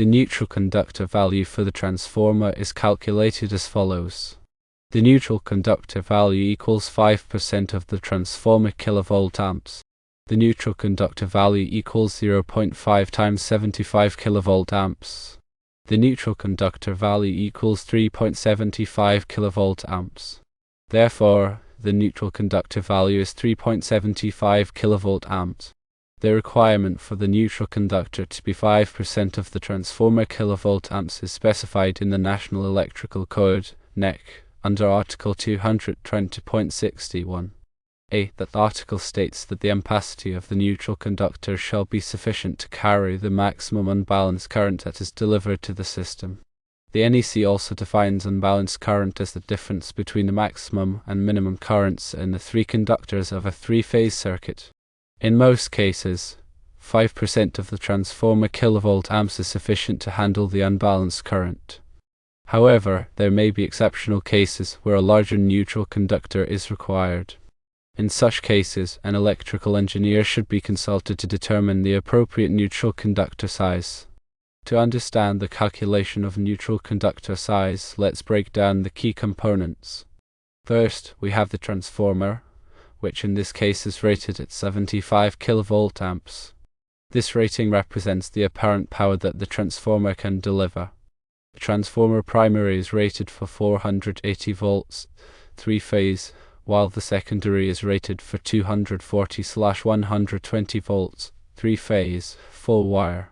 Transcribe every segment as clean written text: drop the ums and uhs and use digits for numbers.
The neutral conductor value for the transformer is calculated as follows. The neutral conductor value equals 5% of the transformer kilovolt amps. The neutral conductor value equals 0.5 times 75 kilovolt amps. The neutral conductor value equals 3.75 kilovolt amps. Therefore, the neutral conductor value is 3.75 kilovolt amps. The requirement for the neutral conductor to be 5% of the transformer kilovolt amps is specified in the National Electrical Code, NEC, under Article 220.61. That article states that the ampacity of the neutral conductor shall be sufficient to carry the maximum unbalanced current that is delivered to the system. The NEC also defines unbalanced current as the difference between the maximum and minimum currents in the three conductors of a three-phase circuit. In most cases, 5% of the transformer kilovolt amps is sufficient to handle the unbalanced current. However, there may be exceptional cases where a larger neutral conductor is required. In such cases, an electrical engineer should be consulted to determine the appropriate neutral conductor size. To understand the calculation of neutral conductor size, let's break down the key components. First, we have the transformer, which in this case is rated at 75 kilovolt amps. This rating represents the apparent power that the transformer can deliver. The transformer primary is rated for 480 volts, three-phase, while the secondary is rated for 240/120 volts, three-phase, full-wire.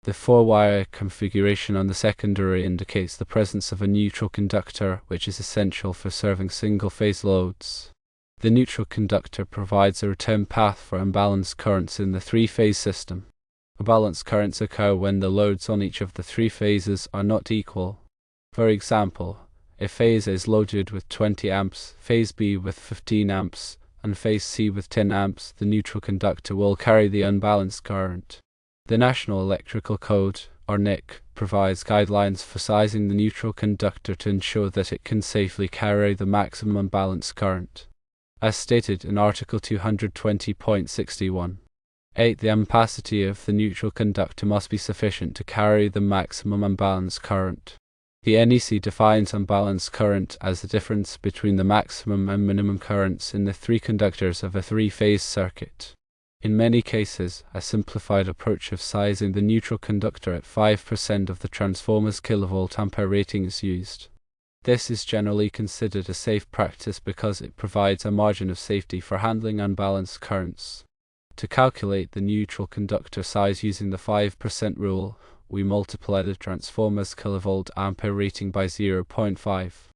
The four-wire configuration on the secondary indicates the presence of a neutral conductor, which is essential for serving single-phase loads. The neutral conductor provides a return path for unbalanced currents in the three-phase system. Unbalanced currents occur when the loads on each of the three phases are not equal. For example, if phase A is loaded with 20 amps, phase B with 15 amps, and phase C with 10 amps, the neutral conductor will carry the unbalanced current. The National Electrical Code, or NEC, provides guidelines for sizing the neutral conductor to ensure that it can safely carry the maximum unbalanced current. As stated in Article 220.61. The ampacity of the neutral conductor must be sufficient to carry the maximum unbalanced current. The NEC defines unbalanced current as the difference between the maximum and minimum currents in the three conductors of a three-phase circuit. In many cases, a simplified approach of sizing the neutral conductor at 5% of the transformer's kilovolt ampere rating is used. This is generally considered a safe practice because it provides a margin of safety for handling unbalanced currents. To calculate the neutral conductor size using the 5% rule, we multiply the transformer's kilovolt ampere rating by 0.5.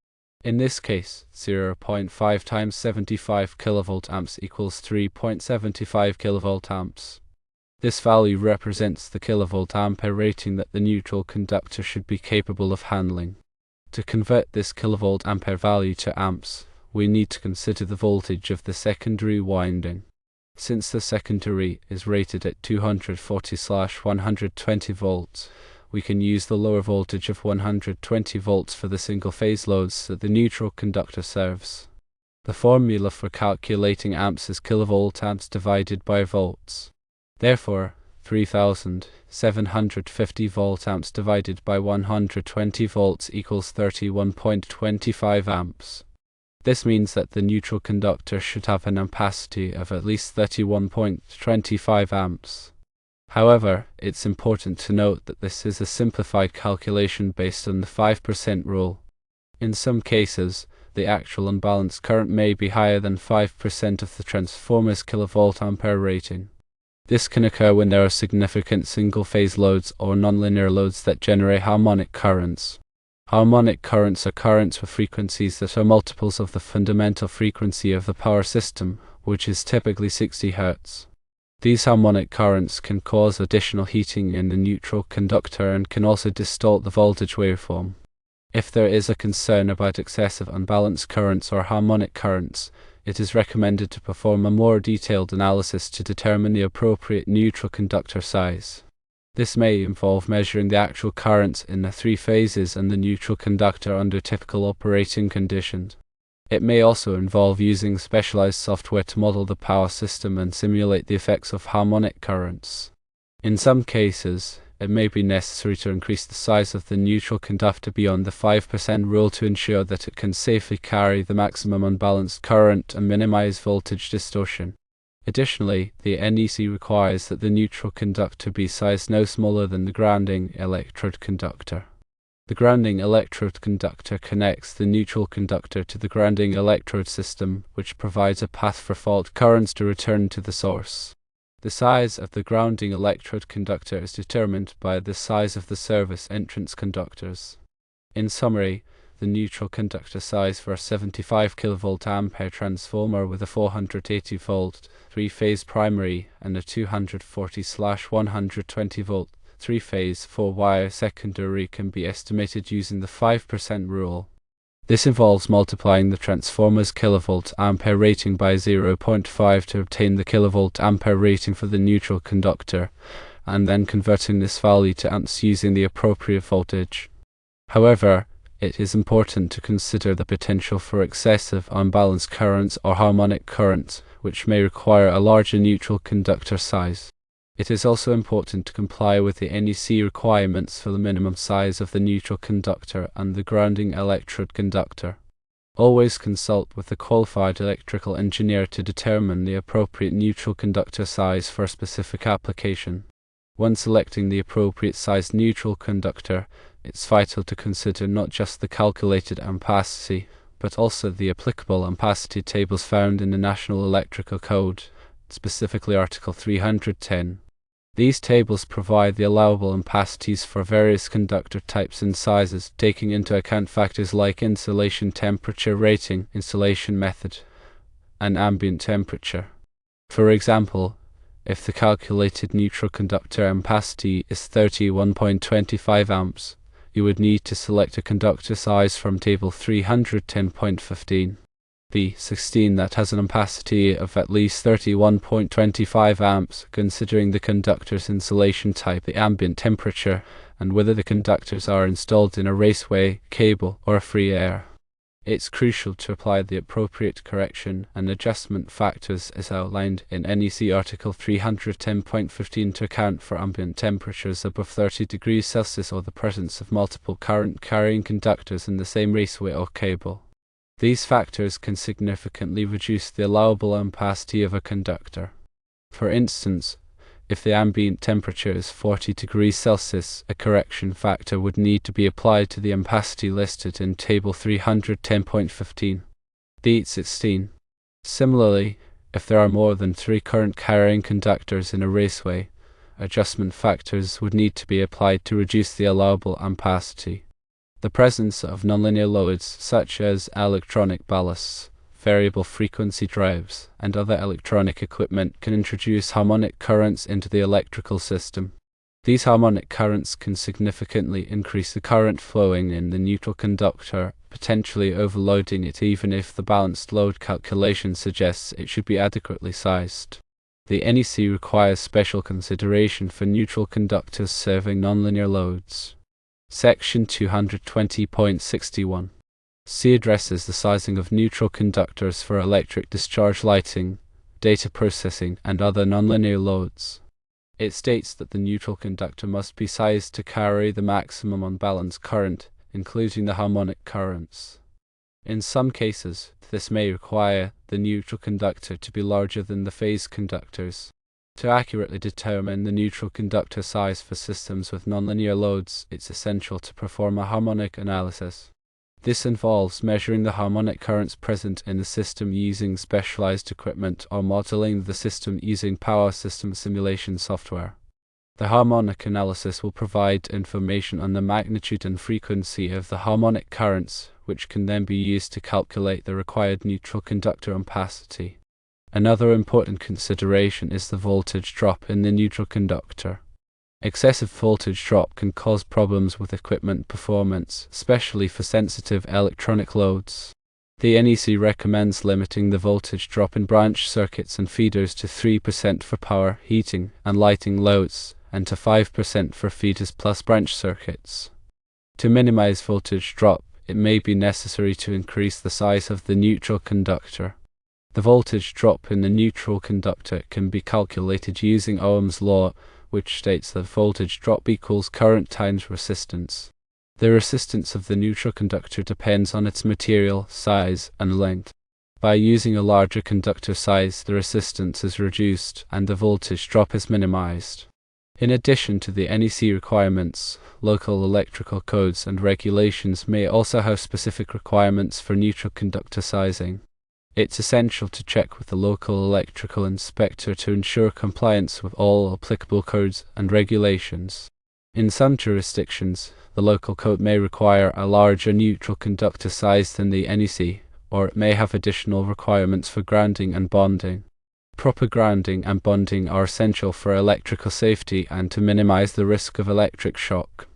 In this case, 0.5 times 75 kilovolt amps equals 3.75 kilovolt amps. This value represents the kilovolt ampere rating that the neutral conductor should be capable of handling. To convert this kilovolt ampere value to amps, we need to consider the voltage of the secondary winding. Since the secondary is rated at 240/120 volts, we can use the lower voltage of 120 volts for the single-phase loads that the neutral conductor serves. The formula for calculating amps is kilovolt amps divided by volts. Therefore, 3,750 volt amps divided by 120 volts equals 31.25 amps. This means that the neutral conductor should have an ampacity of at least 31.25 amps. However, it's important to note that this is a simplified calculation based on the 5% rule. In some cases, the actual unbalanced current may be higher than 5% of the transformer's kilovolt ampere rating. This can occur when there are significant single-phase loads or nonlinear loads that generate harmonic currents. Harmonic currents are currents with frequencies that are multiples of the fundamental frequency of the power system, which is typically 60 Hz. These harmonic currents can cause additional heating in the neutral conductor and can also distort the voltage waveform. If there is a concern about excessive unbalanced currents or harmonic currents, it is recommended to perform a more detailed analysis to determine the appropriate neutral conductor size. This may involve measuring the actual currents in the three phases and the neutral conductor under typical operating conditions. It may also involve using specialized software to model the power system and simulate the effects of harmonic currents. In some cases, it may be necessary to increase the size of the neutral conductor beyond the 5% rule to ensure that it can safely carry the maximum unbalanced current and minimize voltage distortion. Additionally, the NEC requires that the neutral conductor be sized no smaller than the grounding electrode conductor. The grounding electrode conductor connects the neutral conductor to the grounding electrode system, which provides a path for fault currents to return to the source. The size of the grounding electrode conductor is determined by the size of the service entrance conductors. In summary, the neutral conductor size for a 75 kV ampere transformer with a 480 volt 3-phase primary and a 240/120 volt 3-phase 4-wire secondary can be estimated using the 5% rule. This involves multiplying the transformer's kilovolt ampere rating by 0.5 to obtain the kilovolt ampere rating for the neutral conductor, and then converting this value to amps using the appropriate voltage. However, it is important to consider the potential for excessive unbalanced currents or harmonic currents, which may require a larger neutral conductor size. It is also important to comply with the NEC requirements for the minimum size of the neutral conductor and the grounding electrode conductor. Always consult with a qualified electrical engineer to determine the appropriate neutral conductor size for a specific application. When selecting the appropriate sized neutral conductor, it's vital to consider not just the calculated ampacity, but also the applicable ampacity tables found in the National Electrical Code, specifically Article 310. These tables provide the allowable ampacities for various conductor types and sizes, taking into account factors like insulation temperature rating, insulation method, and ambient temperature. For example, if the calculated neutral conductor ampacity is 31.25 amps, you would need to select a conductor size from table 310.15. B16 that has an ampacity of at least 31.25 amps, considering the conductor's insulation type, the ambient temperature, and whether the conductors are installed in a raceway, cable, or free air. It's crucial to apply the appropriate correction and adjustment factors as outlined in NEC Article 310.15 to account for ambient temperatures above 30 degrees Celsius or the presence of multiple current-carrying conductors in the same raceway or cable. These factors can significantly reduce the allowable ampacity of a conductor. For instance, if the ambient temperature is 40 degrees Celsius, a correction factor would need to be applied to the ampacity listed in Table 310.15. B16. Similarly, if there are more than 3 current-carrying conductors in a raceway, adjustment factors would need to be applied to reduce the allowable ampacity. The presence of nonlinear loads such as electronic ballasts, variable frequency drives, and other electronic equipment can introduce harmonic currents into the electrical system. These harmonic currents can significantly increase the current flowing in the neutral conductor, potentially overloading it even if the balanced load calculation suggests it should be adequately sized. The NEC requires special consideration for neutral conductors serving nonlinear loads. Section 220.61. C addresses the sizing of neutral conductors for electric discharge lighting, data processing, and other nonlinear loads. It states that the neutral conductor must be sized to carry the maximum unbalanced current, including the harmonic currents. In some cases, this may require the neutral conductor to be larger than the phase conductors. To accurately determine the neutral conductor size for systems with nonlinear loads, it's essential to perform a harmonic analysis. This involves measuring the harmonic currents present in the system using specialized equipment or modeling the system using power system simulation software. The harmonic analysis will provide information on the magnitude and frequency of the harmonic currents, which can then be used to calculate the required neutral conductor ampacity. Another important consideration is the voltage drop in the neutral conductor. Excessive voltage drop can cause problems with equipment performance, especially for sensitive electronic loads. The NEC recommends limiting the voltage drop in branch circuits and feeders to 3% for power, heating, and lighting loads, and to 5% for feeders plus branch circuits. To minimize voltage drop, it may be necessary to increase the size of the neutral conductor. The voltage drop in the neutral conductor can be calculated using Ohm's law, which states that voltage drop equals current times resistance. The resistance of the neutral conductor depends on its material, size, and length. By using a larger conductor size, the resistance is reduced and the voltage drop is minimized. In addition to the NEC requirements, local electrical codes and regulations may also have specific requirements for neutral conductor sizing. It's essential to check with the local electrical inspector to ensure compliance with all applicable codes and regulations. In some jurisdictions, the local code may require a larger neutral conductor size than the NEC, or it may have additional requirements for grounding and bonding. Proper grounding and bonding are essential for electrical safety and to minimize the risk of electric shock.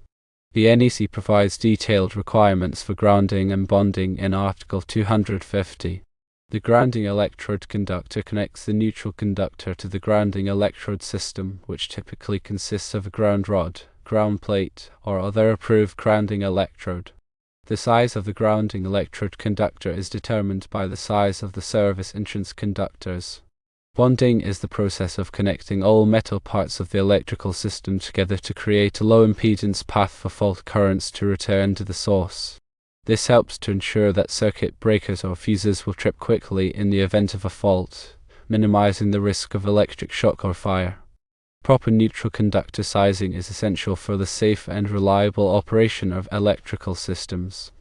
The NEC provides detailed requirements for grounding and bonding in Article 250. The grounding electrode conductor connects the neutral conductor to the grounding electrode system, which typically consists of a ground rod, ground plate, or other approved grounding electrode. The size of the grounding electrode conductor is determined by the size of the service entrance conductors. Bonding is the process of connecting all metal parts of the electrical system together to create a low impedance path for fault currents to return to the source. This helps to ensure that circuit breakers or fuses will trip quickly in the event of a fault, minimizing the risk of electric shock or fire. Proper neutral conductor sizing is essential for the safe and reliable operation of electrical systems.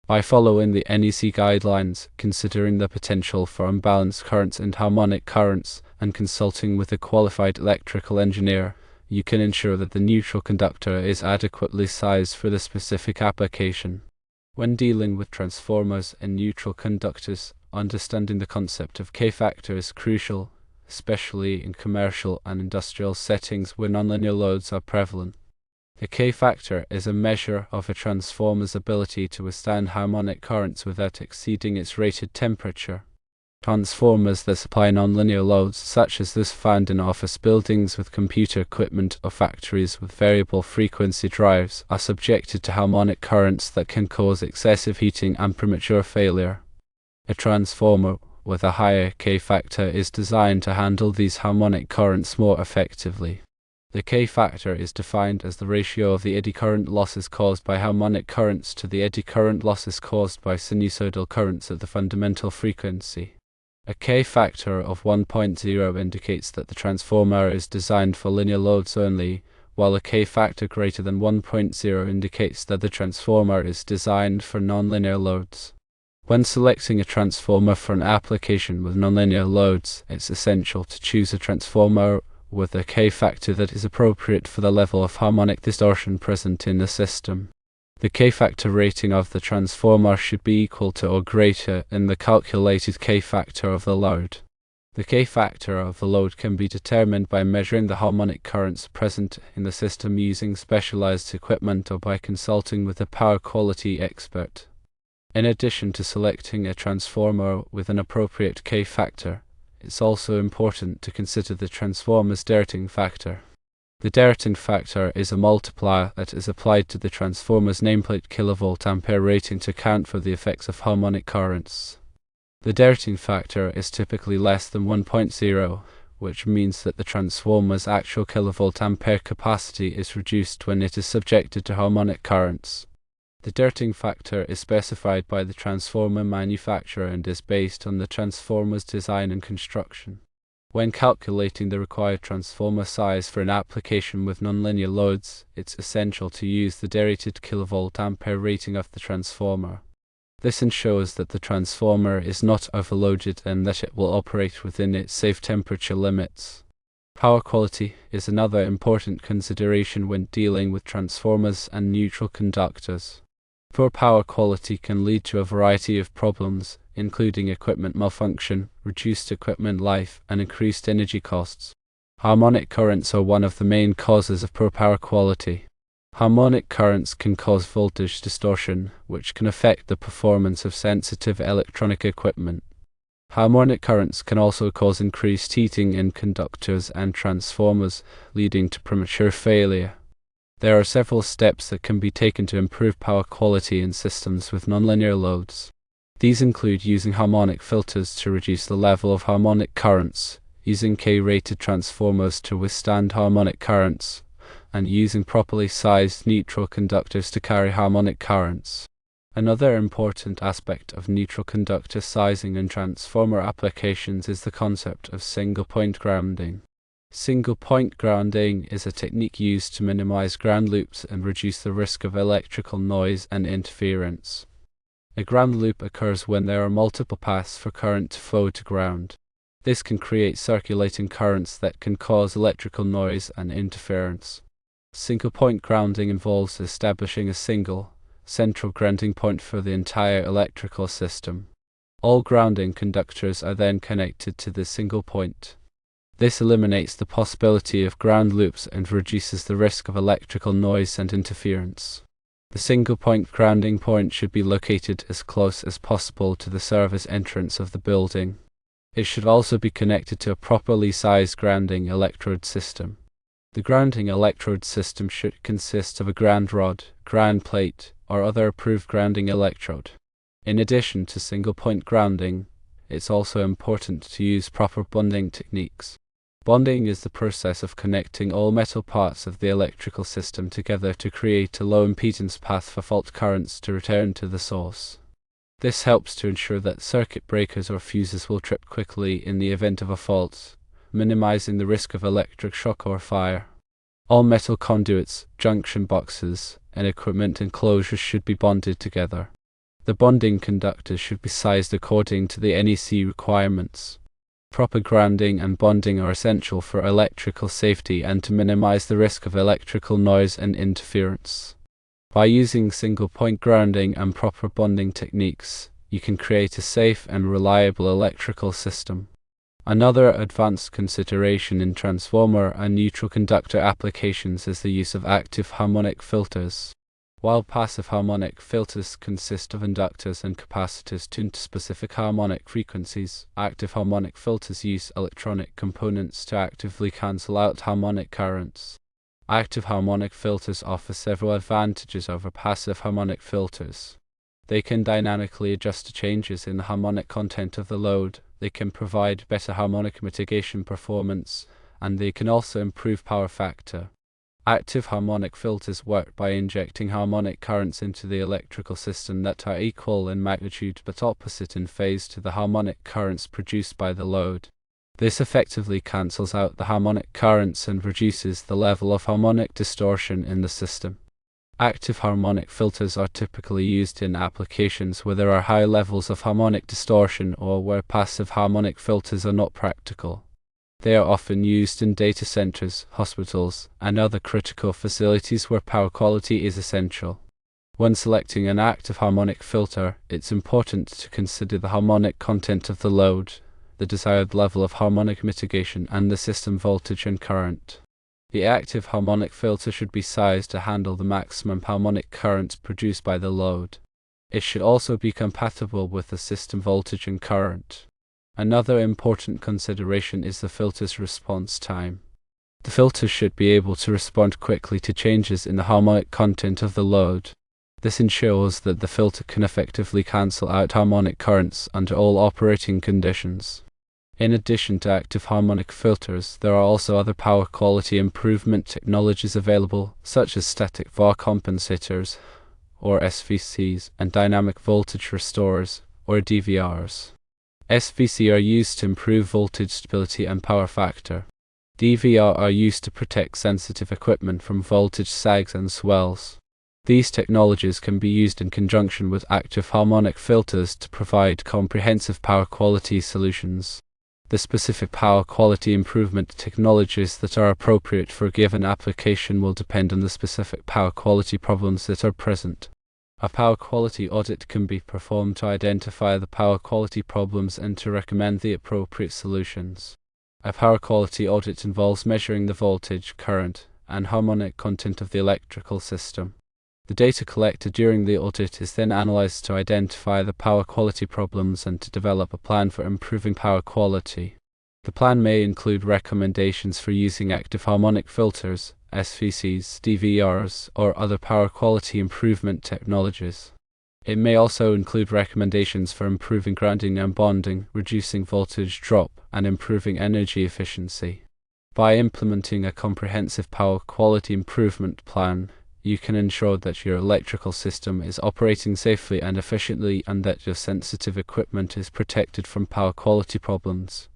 By following the NEC guidelines, considering the potential for unbalanced currents and harmonic currents, and consulting with a qualified electrical engineer, you can ensure that the neutral conductor is adequately sized for the specific application. When dealing with transformers and neutral conductors, understanding the concept of K-factor is crucial, especially in commercial and industrial settings where nonlinear loads are prevalent. The K-factor is a measure of a transformer's ability to withstand harmonic currents without exceeding its rated temperature. Transformers that supply nonlinear loads, such as those found in office buildings with computer equipment or factories with variable frequency drives, are subjected to harmonic currents that can cause excessive heating and premature failure. A transformer with a higher K-factor is designed to handle these harmonic currents more effectively. The K-factor is defined as the ratio of the eddy current losses caused by harmonic currents to the eddy current losses caused by sinusoidal currents at the fundamental frequency. A K-factor of 1.0 indicates that the transformer is designed for linear loads only, while a K-factor greater than 1.0 indicates that the transformer is designed for nonlinear loads. When selecting a transformer for an application with nonlinear loads, it's essential to choose a transformer with a K-factor that is appropriate for the level of harmonic distortion present in the system. The K-factor rating of the transformer should be equal to or greater than the calculated K-factor of the load. The K-factor of the load can be determined by measuring the harmonic currents present in the system using specialized equipment or by consulting with a power quality expert. In addition to selecting a transformer with an appropriate K-factor, it's also important to consider the transformer's dirting factor. The dirting factor is a multiplier that is applied to the transformer's nameplate kilovolt-ampere rating to account for the effects of harmonic currents. The dirting factor is typically less than 1.0, which means that the transformer's actual kilovolt-ampere capacity is reduced when it is subjected to harmonic currents. The dirting factor is specified by the transformer manufacturer and is based on the transformer's design and construction. When calculating the required transformer size for an application with nonlinear loads, it's essential to use the derated kilovolt-ampere rating of the transformer. This ensures that the transformer is not overloaded and that it will operate within its safe temperature limits. Power quality is another important consideration when dealing with transformers and neutral conductors. Poor power quality can lead to a variety of problems, including equipment malfunction, reduced equipment life, and increased energy costs. Harmonic currents are one of the main causes of poor power quality. Harmonic currents can cause voltage distortion, which can affect the performance of sensitive electronic equipment. Harmonic currents can also cause increased heating in conductors and transformers, leading to premature failure. There are several steps that can be taken to improve power quality in systems with nonlinear loads. These include using harmonic filters to reduce the level of harmonic currents, using K-rated transformers to withstand harmonic currents, and using properly sized neutral conductors to carry harmonic currents. Another important aspect of neutral conductor sizing in transformer applications is the concept of single-point grounding. Single-point grounding is a technique used to minimize ground loops and reduce the risk of electrical noise and interference. A ground loop occurs when there are multiple paths for current to flow to ground. This can create circulating currents that can cause electrical noise and interference. Single-point grounding involves establishing a single, central grounding point for the entire electrical system. All grounding conductors are then connected to this single point. This eliminates the possibility of ground loops and reduces the risk of electrical noise and interference. The single-point grounding point should be located as close as possible to the service entrance of the building. It should also be connected to a properly sized grounding electrode system. The grounding electrode system should consist of a ground rod, ground plate, or other approved grounding electrode. In addition to single-point grounding, it's also important to use proper bonding techniques. Bonding is the process of connecting all metal parts of the electrical system together to create a low impedance path for fault currents to return to the source. This helps to ensure that circuit breakers or fuses will trip quickly in the event of a fault, minimizing the risk of electric shock or fire. All metal conduits, junction boxes, and equipment enclosures should be bonded together. The bonding conductors should be sized according to the NEC requirements. Proper grounding and bonding are essential for electrical safety and to minimize the risk of electrical noise and interference. By using single-point grounding and proper bonding techniques, you can create a safe and reliable electrical system. Another advanced consideration in transformer and neutral conductor applications is the use of active harmonic filters. While passive harmonic filters consist of inductors and capacitors tuned to specific harmonic frequencies, active harmonic filters use electronic components to actively cancel out harmonic currents. Active harmonic filters offer several advantages over passive harmonic filters. They can dynamically adjust to changes in the harmonic content of the load, they can provide better harmonic mitigation performance, and they can also improve power factor. Active harmonic filters work by injecting harmonic currents into the electrical system that are equal in magnitude but opposite in phase to the harmonic currents produced by the load. This effectively cancels out the harmonic currents and reduces the level of harmonic distortion in the system. Active harmonic filters are typically used in applications where there are high levels of harmonic distortion or where passive harmonic filters are not practical. They are often used in data centers, hospitals, and other critical facilities where power quality is essential. When selecting an active harmonic filter, it's important to consider the harmonic content of the load, the desired level of harmonic mitigation, and the system voltage and current. The active harmonic filter should be sized to handle the maximum harmonic current produced by the load. It should also be compatible with the system voltage and current. Another important consideration is the filter's response time. The filter should be able to respond quickly to changes in the harmonic content of the load. This ensures that the filter can effectively cancel out harmonic currents under all operating conditions. In addition to active harmonic filters, there are also other power quality improvement technologies available, such as static VAR compensators, or SVCs, and dynamic voltage restorers, or DVRs. SVC are used to improve voltage stability and power factor. DVR are used to protect sensitive equipment from voltage sags and swells. These technologies can be used in conjunction with active harmonic filters to provide comprehensive power quality solutions. The specific power quality improvement technologies that are appropriate for a given application will depend on the specific power quality problems that are present. A power quality audit can be performed to identify the power quality problems and to recommend the appropriate solutions. A power quality audit involves measuring the voltage, current, and harmonic content of the electrical system. The data collected during the audit is then analyzed to identify the power quality problems and to develop a plan for improving power quality. The plan may include recommendations for using active harmonic filters, SVCs, DVRs, or other power quality improvement technologies. It may also include recommendations for improving grounding and bonding, reducing voltage drop, and improving energy efficiency. By implementing a comprehensive power quality improvement plan, you can ensure that your electrical system is operating safely and efficiently, and that your sensitive equipment is protected from power quality problems.